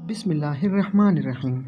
बिस्मिल्लाहिर्रहमानिर्रहीम।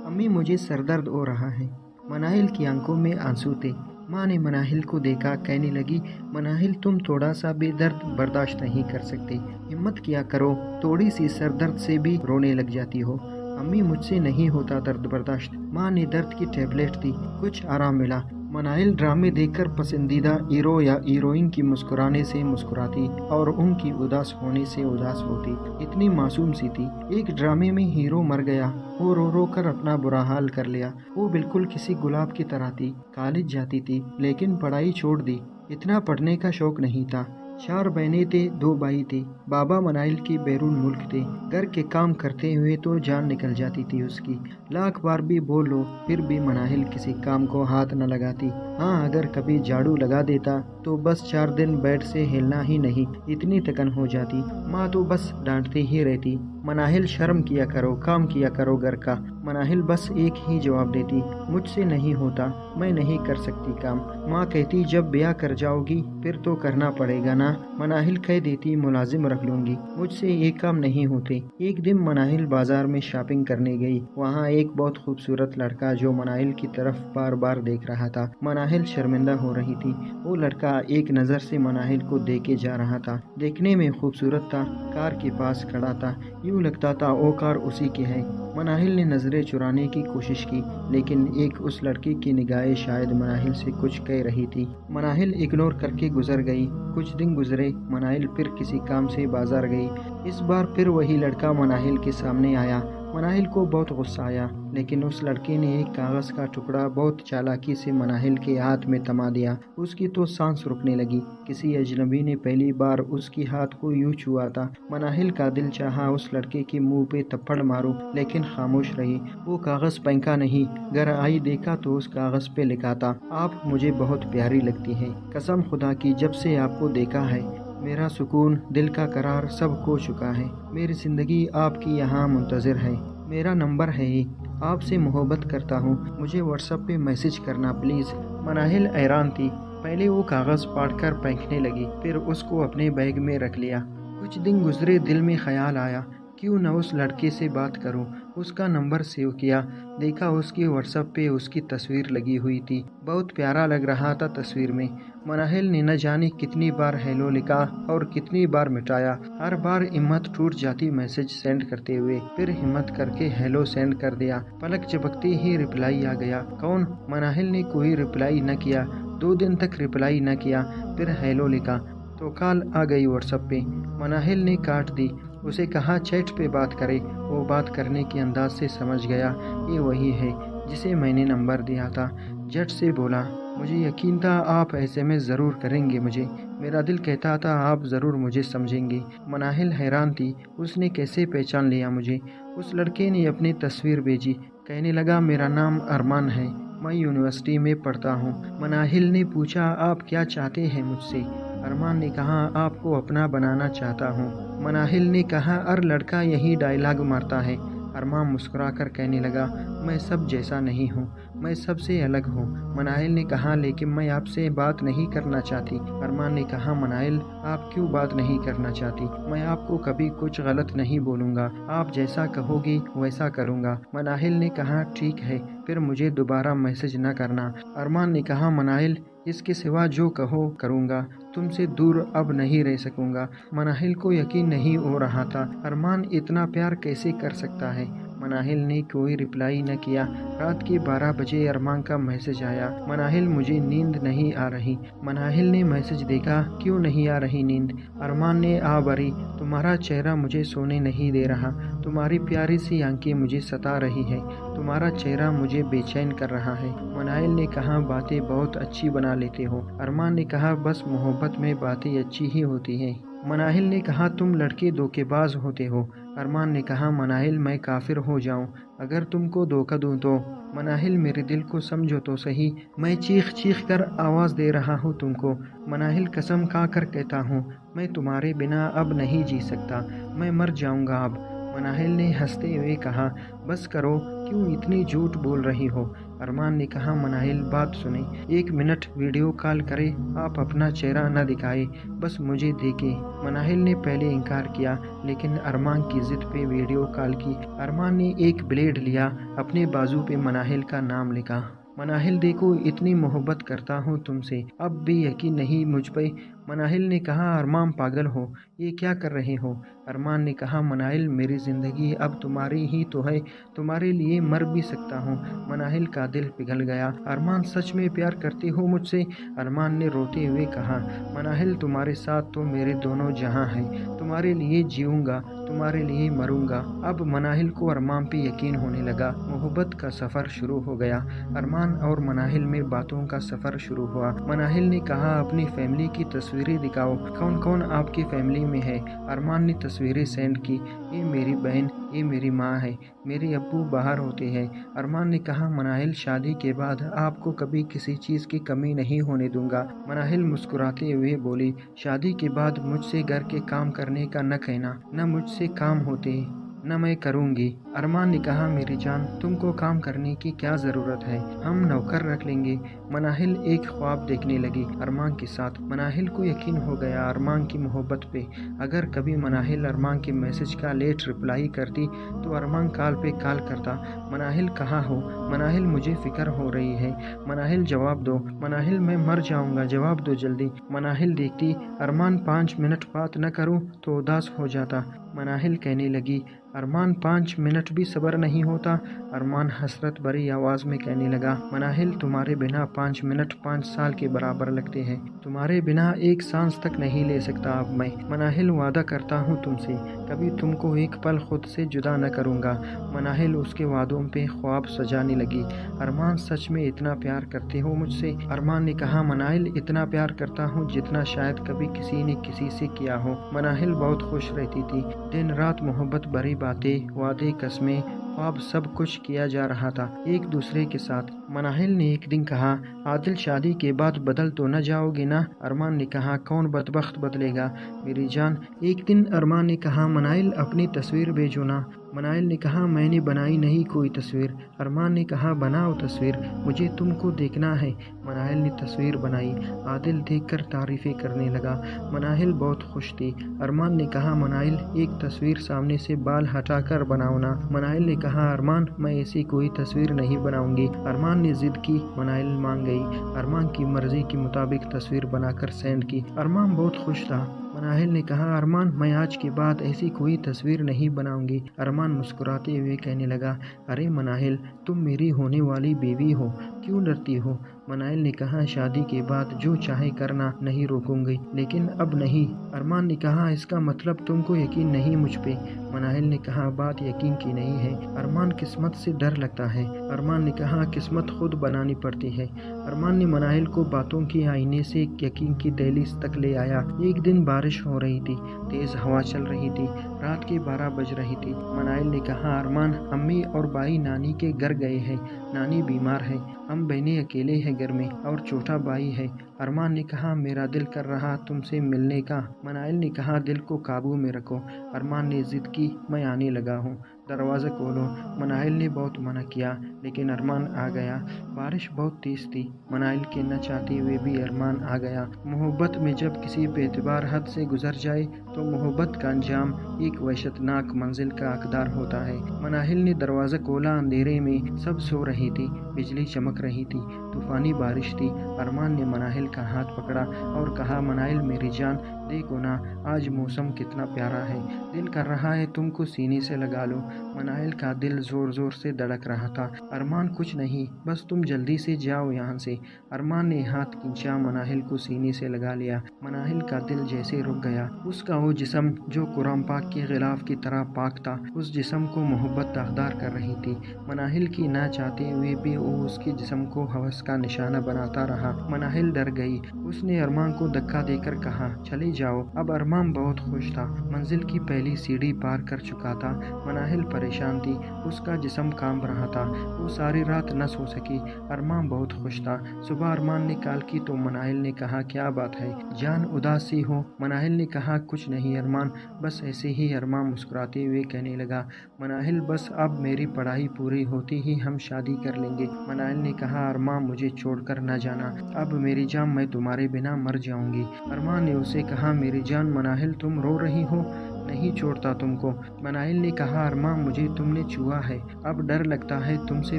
अम्मी मुझे सर दर्द हो रहा है। मनाहिल की आंखों में आंसू थे। माँ ने मनाहिल को देखा, कहने लगी, मनाहिल तुम थोड़ा सा भी दर्द बर्दाश्त नहीं कर सकते, हिम्मत किया करो, थोड़ी सी सर दर्द से भी रोने लग जाती हो। अम्मी मुझसे नहीं होता दर्द बर्दाश्त। माँ ने दर्द की टेबलेट दी, कुछ आराम मिला। मनाहिल ड्रामे देखकर पसंदीदा हीरो या हीरोइन की मुस्कुराने से मुस्कुराती और उनकी उदास होने से उदास होती। इतनी मासूम सी थी। एक ड्रामे में हीरो मर गया, वो रो रो कर अपना बुरा हाल कर लिया। वो बिल्कुल किसी गुलाब की तरह थी। कॉलेज जाती थी लेकिन पढ़ाई छोड़ दी। इतना पढ़ने का शौक नहीं था। 4 बहनें थे, 2 भाई थे। बाबा मनाहिल की बैरून मुल्क थे। घर के काम करते हुए तो जान निकल जाती थी उसकी। लाख बार भी बोल लो फिर भी मनाहिल किसी काम को हाथ न लगाती। हाँ, अगर कभी झाड़ू लगा देता तो बस 4 दिन बेड से हिलना ही नहीं, इतनी थकन हो जाती। माँ तो बस डांटती ही रहती, मनाहिल शर्म किया करो, काम किया करो घर का। मनाहिल बस एक ही जवाब देती, मुझसे नहीं होता, मैं नहीं कर सकती काम। माँ कहती, जब ब्याह कर जाओगी फिर तो करना पड़ेगा ना। मनाहिल कह देती, मुलाजिम रख लूंगी, मुझसे ये काम नहीं होते। एक दिन मनाहिल बाजार में शॉपिंग करने गई। वहाँ एक बहुत खूबसूरत लड़का जो मनाहिल की तरफ बार बार देख रहा था। मनाहिल शर्मिंदा हो रही थी। वो लड़का एक नज़र से मनाहिल को देखे जा रहा था। देखने में खूबसूरत था, कार के पास खड़ा था, यूँ लगता था वो कार उसी की है। मनाहिल ने नज़रें चुराने की कोशिश की, लेकिन एक उस लड़की की निगाहें शायद मनाहिल से कुछ कह रही थी। मनाहिल इग्नोर करके गुजर गई। कुछ दिन गुजरे, मनाहिल फिर किसी काम से बाजार गई। इस बार फिर वही लड़का मनाहिल के सामने आया। मनाहिल को बहुत गुस्सा आया, लेकिन उस लड़के ने एक कागज़ का टुकड़ा बहुत चालाकी से मनाहिल के हाथ में थमा दिया। उसकी तो सांस रुकने लगी। किसी अजनबी ने पहली बार उसकी हाथ को यूं छुआ था। मनाहिल का दिल चाहा उस लड़के के मुंह पे थप्पड़ मारूं, लेकिन खामोश रही। वो कागज़ फेंका नहीं। घर आई देखा तो उस कागज़ पे लिखा था, आप मुझे बहुत प्यारी लगती हैं। कसम खुदा की, जब से आपको देखा है मेरा सुकून, दिल का करार सब खो चुका है। मेरी ज़िंदगी आपकी यहाँ मुंतज़िर है। मेरा नंबर है ही, आपसे मोहब्बत करता हूँ, मुझे व्हाट्सएप पे मैसेज करना प्लीज़। मनाहिल हैरान थी। पहले वो कागज़ फाड़कर फेंकने लगी, फिर उसको अपने बैग में रख लिया। कुछ दिन गुजरे, दिल में ख्याल आया, क्यों न उस लड़के से बात करूं। उसका नंबर सेव किया, देखा उसकी व्हाट्सएप पे उसकी तस्वीर लगी हुई थी। बहुत प्यारा लग रहा था तस्वीर में। मनाहिल ने न जाने कितनी बार हेलो लिखा और कितनी बार मिटाया। हर बार हिम्मत टूट जाती मैसेज सेंड करते हुए, फिर हिम्मत करके हेलो सेंड कर दिया। पलक झपकते ही रिप्लाई आ गया। कौन? मनाहिल ने कोई रिप्लाई न किया। 2 दिन तक रिप्लाई न किया, फिर हेलो लिखा तो कॉल आ गई व्हाट्सएप पे। मनाहिल ने काट दी। उसे कहा चैट पे बात करे। वो बात करने के अंदाज से समझ गया, ये वही है जिसे मैंने नंबर दिया था। झट से बोला, मुझे यकीन था आप एसएमएस ज़रूर करेंगे मुझे। मेरा दिल कहता था आप ज़रूर मुझे समझेंगे। मनाहिल हैरान थी, उसने कैसे पहचान लिया मुझे। उस लड़के ने अपनी तस्वीर भेजी, कहने लगा, मेरा नाम अरमान है, मैं यूनिवर्सिटी में पढ़ता हूँ। मनाहिल ने पूछा, आप क्या चाहते हैं मुझसे? अरमान ने कहा, आपको अपना बनाना चाहता हूँ। मनाहिल ने कहा, हर लड़का यही डायलॉग मारता है। अरमान मुस्कुराकर कहने लगा, मैं सब जैसा नहीं हूँ, मैं सबसे अलग हूँ। मनाहिल ने कहा, लेकिन मैं आपसे बात नहीं करना चाहती। अरमान ने कहा, मनाहिल आप क्यों बात नहीं करना चाहती? मैं आपको कभी कुछ गलत नहीं बोलूँगा, आप जैसा कहोगी वैसा करूँगा। मनाहिल ने कहा, ठीक है, फिर मुझे दोबारा मैसेज न करना। अरमान ने कहा, मनाहिल इसके सिवा जो कहो करूँगा, तुमसे दूर अब नहीं रह सकूँगा। मनाहिल को यकीन नहीं हो रहा था, अरमान इतना प्यार कैसे कर सकता है। मनाहिल ने कोई रिप्लाई न किया। रात के 12 बजे अरमान का मैसेज आया, मनाहिल मुझे नींद नहीं आ रही। मनाहिल ने मैसेज देखा, क्यों नहीं आ रही नींद? अरमान ने, आ बरी, तुम्हारा चेहरा मुझे सोने नहीं दे रहा, तुम्हारी प्यारी सी आंखें मुझे सता रही है, तुम्हारा चेहरा मुझे बेचैन कर रहा है। मनाहिल ने कहा, बातें बहुत अच्छी बना लेते हो। अरमान ने कहा, बस मोहब्बत में बातें अच्छी ही होती हैं। मनाहिल ने कहा, तुम लड़के धोखेबाज होते हो। अरमान ने कहा, मनाहिल मैं काफिर हो जाऊं अगर तुमको धोखा दूं तो? मनाहिल मेरे दिल को समझो तो सही, मैं चीख चीख कर आवाज़ दे रहा हूँ तुमको। मनाहिल कसम खा कर कहता हूँ, मैं तुम्हारे बिना अब नहीं जी सकता, मैं मर जाऊँगा अब। मनाहिल ने हंसते हुए कहा, बस करो, क्यों इतनी झूठ बोल रही हो? अरमान ने कहा, मनाहिल बात सुने, 1 मिनट वीडियो कॉल करे, आप अपना चेहरा न दिखाए, बस मुझे देखे। मनाहिल ने पहले इनकार किया, लेकिन अरमान की जिद पे वीडियो कॉल की। अरमान ने एक ब्लेड लिया, अपने बाजू पे मनाहिल का नाम लिखा। मनाहिल देखो, इतनी मोहब्बत करता हूँ तुमसे, अब भी यकीन नहीं मुझ पे। मनाहिल ने कहा, अरमान पागल हो, ये क्या कर रहे हो? अरमान ने कहा, मनाहिल मेरी ज़िंदगी अब तुम्हारी ही तो है, तुम्हारे लिए मर भी सकता हूँ। मनाहिल का दिल पिघल गया। अरमान सच में प्यार करते हो मुझसे? अरमान ने रोते हुए कहा, मनाहिल तुम्हारे साथ तो मेरे दोनों जहां हैं, तुम्हारे लिए जीऊँगा, तुम्हारे लिए मरूंगा। अब मनाहिल को अरमान पे यकीन होने लगा। मोहब्बत का सफ़र शुरू हो गया। अरमान और मनाहिल में बातों का सफ़र शुरू हुआ। मनाहिल ने कहा, अपनी फैमिली की तस्वीरें दिखाओ, कौन कौन आपकी फैमिली में है? अरमान ने तस्वीरें सेंड की। ये मेरी बहन, ये मेरी माँ है, मेरे अब्बू बाहर होते हैं। अरमान ने कहा, मनाहिल शादी के बाद आपको कभी किसी चीज़ की कमी नहीं होने दूंगा। मनाहिल मुस्कुराते हुए बोली, शादी के बाद मुझसे घर के काम करने का न कहना, न मुझसे काम होते न मैं करूँगी। अरमान ने कहा, मेरी जान, तुमको काम करने की क्या ज़रूरत है, हम नौकर रख लेंगे। मनाहिल एक ख्वाब देखने लगी अरमान के साथ। मनाहिल को यकीन हो गया अरमान की मोहब्बत पे। अगर कभी मनाहिल अरमान के मैसेज का लेट रिप्लाई करती तो अरमान कॉल पे कॉल करता, मनाहिल कहाँ हो? मनाहिल मुझे फ़िक्र हो रही है, मनाहिल जवाब दो, मनाहिल मैं मर जाऊँगा, जवाब दो जल्दी। मनाहिल देखती, अरमान 5 मिनट बात न करूँ तो उदास हो जाता। मनाहिल कहने लगी, अरमान 5 मिनट भी सब्र नहीं होता? अरमान हसरत भरी आवाज़ में कहने लगा, मनाहिल तुम्हारे बिना 5 मिनट 5 साल के बराबर लगते हैं, तुम्हारे बिना एक सांस तक नहीं ले सकता अब मैं। मनाहिल वादा करता हूँ तुमसे, कभी तुमको एक पल खुद से जुदा न करूँगा। मनाहिल उसके वादों पे ख्वाब सजाने लगी। अरमान सच में इतना प्यार करते हो मुझसे? अरमान ने कहा, मनाहिल इतना प्यार करता हूँ जितना शायद कभी किसी ने किसी से किया हो। मनाहिल बहुत खुश रहती थी। दिन रात मोहब्बत भरी बातें, वादे, कस्में, ख्वाब, सब कुछ किया जा रहा था एक दूसरे के साथ। मनाहिल ने एक दिन कहा, आदिल शादी के बाद बदल तो न जाओगे ना? अरमान ने कहा, कौन बदबख्त बदलेगा मेरी जान। एक दिन अरमान ने कहा, मनाहिल अपनी तस्वीर भेजो ना। मनाहिल ने कहा, मैंने बनाई नहीं कोई तस्वीर। अरमान ने कहा, बनाओ तस्वीर, मुझे तुमको देखना है। मनाहिल ने तस्वीर बनाई। आदिल देखकर तारीफ़ें करने लगा। मनाहिल बहुत खुश थी। अरमान ने कहा, मनाहिल एक तस्वीर सामने से बाल हटाकर बनाओ ना। मनाहिल ने कहा, अरमान मैं ऐसी कोई तस्वीर नहीं बनाऊंगी। अरमान ने जिद की। मनाहिल मान गई। अरमान की मर्जी के मुताबिक तस्वीर बनाकर सेंड की। अरमान बहुत खुश था। मनाहिल ने कहा, अरमान मैं आज के बाद ऐसी कोई तस्वीर नहीं बनाऊंगी। अरमान मुस्कुराते हुए कहने लगा, अरे मनाहिल, तुम मेरी होने वाली बीवी हो, क्यों डरती हो? मनाहिल ने कहा, शादी के बाद जो चाहे करना, नहीं रोकूंगी, लेकिन अब नहीं। अरमान ने कहा, इसका मतलब तुमको यकीन नहीं मुझ पे? मनाहिल ने कहा, बात यकीन की नहीं है, अरमान किस्मत से डर लगता है। अरमान ने कहा, किस्मत खुद बनानी पड़ती है। अरमान ने मनाहिल को बातों के आईने से यकीन की दहलीज तक ले आया। एक दिन बारिश हो रही थी, तेज हवा चल रही थी, रात के 12 बज रही थी। मनाहिल ने कहा, अरमान अम्मी और भाई नानी के घर गए हैं, नानी बीमार है, हम बहनें अकेले हैं घर में और छोटा भाई है। अरमान ने कहा, मेरा दिल कर रहा तुमसे मिलने का। मनाहिल ने कहा, दिल को काबू में रखो। अरमान ने जिद की, मैं आने लगा हूँ, दरवाज़ा खोलो। मनाहिल ने बहुत मना किया, लेकिन अरमान आ गया। बारिश बहुत तेज थी। मनाहिल के न चाहते हुए भी अरमान आ गया। मोहब्बत में जब किसी बेतबार हद से गुजर जाए तो मोहब्बत का अंजाम एक वहशतनाक मंजिल का हकदार होता है। मनाहिल ने दरवाज़ा खोला। अंधेरे में सब सो रही थी, बिजली चमक रही थी, तूफानी बारिश थी। अरमान ने मनाहिल का हाथ पकड़ा और कहा, मनाहिल मेरी जान, देखो ना आज मौसम कितना प्यारा है, दिल कर रहा है तुमको सीने से लगा लो। मनाहिल का दिल ज़ोर ज़ोर से धड़क रहा था। अरमान कुछ नहीं, बस तुम जल्दी से जाओ यहाँ से। अरमान ने हाथ खींचा, मनाहिल को सीने से लगा लिया। मनाहिल का दिल जैसे रुक गया। उसका वो जिस्म जो कुरान पाक के गिलाफ की तरह पाक था, उस जिस्म को मोहब्बत दागदार कर रही थी। मनाहिल की ना चाहते हुए भी वो उसके जिस्म को हवस का निशाना बनाता रहा। मनाहिल डर गई। उसने अरमान को धक्का देकर कहा, चले जाओ। अब अरमान बहुत खुश था। मंजिल की पहली सीढ़ी पार कर चुका था। मनाहिल मनाहिल परेशान थी, उसका जिस्म कांप रहा था, वो सारी रात न सो सकी। अरमान बहुत खुश था। सुबह अरमान ने कॉल की तो मनाहिल ने कहा, क्या बात है जान, उदास सी हो? मनाहिल ने कहा, कुछ नहीं अरमान, बस ऐसे ही। अरमान मुस्कुराते हुए कहने लगा, मनाहिल बस अब मेरी पढ़ाई पूरी होती ही हम शादी कर लेंगे। मनाहिल ने कहा, अरमान मुझे छोड़कर न जाना, अब मेरी जान मैं तुम्हारे बिना मर जाऊंगी। अरमान ने उसे कहा, मेरी जान मनाहिल तुम रो रही हो? नहीं छोड़ता तुमको। मनाहिल ने कहा, अरमान मुझे तुमने छुआ है, अब डर लगता है तुमसे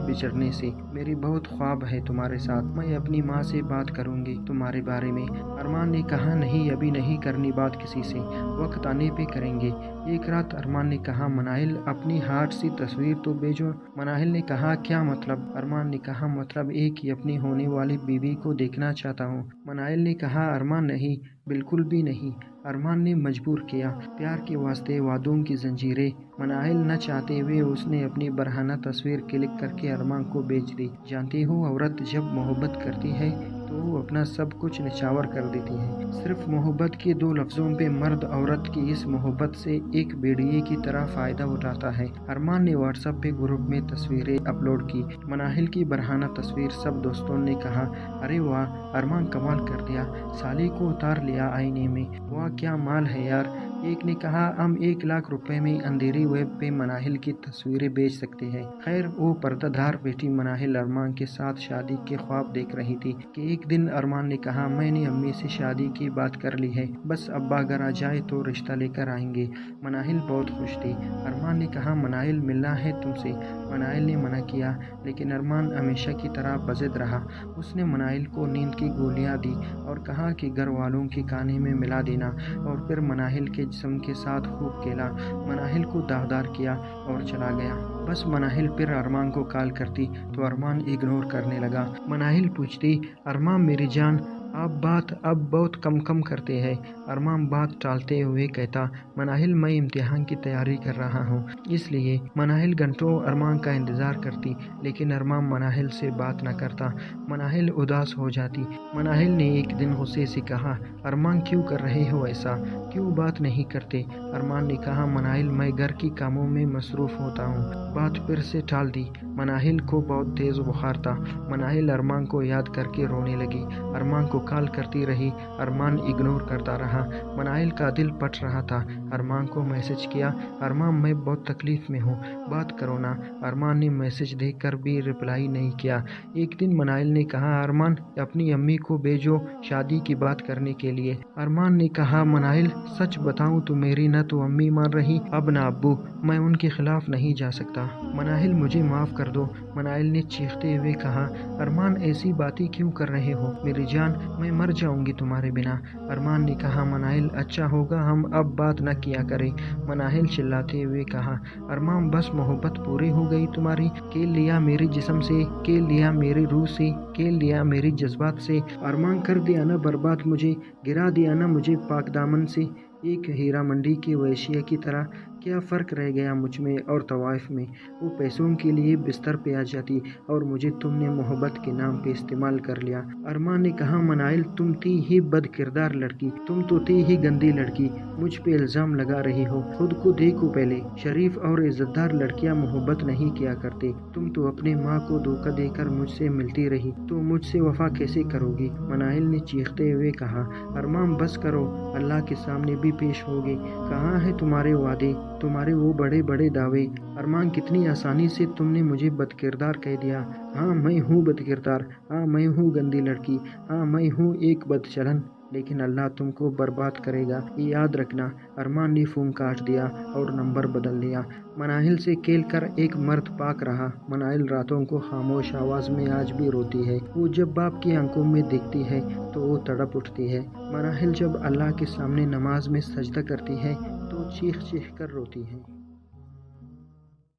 बिछड़ने से। मेरी बहुत ख्वाब है तुम्हारे साथ, मैं अपनी माँ से बात करूंगी तुम्हारे बारे में। अरमान ने कहा, नहीं अभी नहीं करनी बात किसी से, वक्त आने पे करेंगे। एक रात अरमान ने कहा, मनाहिल अपनी हार्ट सी तस्वीर तो भेजो। मनाहिल ने कहा, क्या मतलब? अरमान ने कहा, मतलब एक ही अपनी होने वाली बीवी को देखना चाहता हूँ। मनाहिल ने कहा, अरमान नहीं, बिल्कुल भी नहीं। अरमान ने मजबूर किया, प्यार के वास्ते वादों की जंजीरें। मनाहिल न चाहते हुए उसने अपनी बरहाना तस्वीर क्लिक करके अरमान को भेज दी। जानती हो, औरत जब मोहब्बत करती है तो वो अपना सब कुछ निछावर कर देती है। सिर्फ मोहब्बत के दो लफ्जों पे मर्द औरत की इस मोहब्बत से एक भेड़िए की तरह फायदा उठाता है। अरमान ने व्हाट्सएप पे ग्रुप में तस्वीरें अपलोड की। मनाहिल की बरहाना तस्वीर सब दोस्तों ने कहा, अरे वाह अरमान कमाल कर दिया, साली को उतार लिया आईने में, वाह क्या माल है यार। एक ने कहा, हम 1 लाख रुपए में अंधेरी वेब पे मनाहिल की तस्वीरें बेच सकते हैं। खैर वो पर्दादार बेटी मनाहिल अरमान के साथ शादी के ख्वाब देख रही थी कि एक दिन अरमान ने कहा, मैंने अम्मी से शादी की बात कर ली है, बस अब्बा अगर आ जाए तो रिश्ता लेकर आएंगे। मनाहिल बहुत खुश थी। अरमान ने कहा, मनाहिल मिलना है तुमसे। मनाहिल ने मना किया, लेकिन अरमान हमेशा की तरह बज़िद रहा। उसने मनाहिल को नींद की गोलियां दी और कहा कि घर वालों के खाने में मिला देना, और फिर मनाहिल के जिस्म के साथ खूब खेला, मनाहिल को दावदार किया और चला गया। बस मनाहिल फिर अरमान को कॉल करती तो अरमान इग्नोर करने लगा। मनाहिल पूछती, अरमान मेरी जान आप बात अब बहुत कम करते हैं। अरमान बात टालते हुए कहता, मनाहिल मैं इम्तिहान की तैयारी कर रहा हूँ इसलिए। मनाहिल घंटों अरमान का इंतज़ार करती, लेकिन अरमान मनाहिल से बात न करता। मनाहिल उदास हो जाती। मनाहिल ने एक दिन गुस्से से कहा, अरमान क्यों कर रहे हो ऐसा, क्यों बात नहीं करते? अरमान ने कहा, मनाहिल मैं घर की कामों में मसरूफ़ होता हूँ। बात फिर से टाल दी। मनाहिल को बहुत तेज़ बुखार था। मनाहिल अरमान को याद करके रोने लगी। अरमान को कॉल करती रही, अरमान इग्नोर करता रहा। मनाहिल का दिल फट रहा था। अरमान को मैसेज किया, अरमान मैं बहुत तकलीफ़ में हूँ, बात करो ना। अरमान ने मैसेज देखकर भी रिप्लाई नहीं किया। एक दिन मनाहिल ने कहा, अरमान अपनी अम्मी को भेजो शादी की बात करने के लिए। अरमान ने कहा, मनाहिल सच बताऊं तो मेरी न तो अम्मी मान रही अब न अब्बू, मैं उनके खिलाफ नहीं जा सकता। मनाहिल मुझे माफ़ कर दो। मनाहिल ने चीखते हुए कहा, अरमान ऐसी बातें क्यों कर रहे हो मेरी जान, मैं मर जाऊंगी तुम्हारे बिना। अरमान ने कहा, मनाहिल अच्छा होगा हम अब बात न किया करें। मनाहिल चिल्लाते हुए कहा, अरमान बस मोहब्बत पूरी हो गई तुम्हारी, खेल लिया मेरे जिस्म से, खेल लिया मेरी रूह से, खेल लिया मेरी जज्बात से। अरमान कर दिया ना बर्बाद मुझे, गिरा दिया ना मुझे पाक दामन से। एक हीरा मंडी की वेश्या की तरह क्या फ़र्क रह गया मुझ में और तवाइफ में। वो पैसों के लिए बिस्तर पे आ जाती और मुझे तुमने मोहब्बत के नाम पे इस्तेमाल कर लिया। अरमान ने कहा, मनाहिल तुम थी ही बद किरदार लड़की, तुम तो थी ही गंदी लड़की, मुझ पे इल्ज़ाम लगा रही हो। खुद को देखो पहले, शरीफ और इज्जतदार लड़कियां मोहब्बत नहीं किया करते। तुम तो अपने माँ को धोखा देकर मुझसे मिलती रही, तो मुझसे वफा कैसे करोगी? मनाहिल ने चीखते हुए कहा, अरमान बस करो, अल्लाह के सामने भी पेश होगे। कहाँ है तुम्हारे वादे, तुम्हारे वो बड़े बड़े दावे? अरमान कितनी आसानी से तुमने मुझे बदकिरदार कह दिया। हाँ मैं हूँ बदकिरदार, हाँ मैं हूँ गंदी लड़की, हाँ मैं हूँ एक बदचलन, लेकिन अल्लाह तुमको बर्बाद करेगा, ये याद रखना। अरमान ने फ़ोन काट दिया और नंबर बदल लिया। मनाहिल से खेल कर एक मर्द पाक रहा। मनाहिल रातों को खामोश आवाज़ में आज भी रोती है। वो जब बाप की आंखों में देखती है तो वो तड़प उठती है। मनाहिल जब अल्लाह के सामने नमाज में सजदा करती है तो चीख चीख कर रोती है।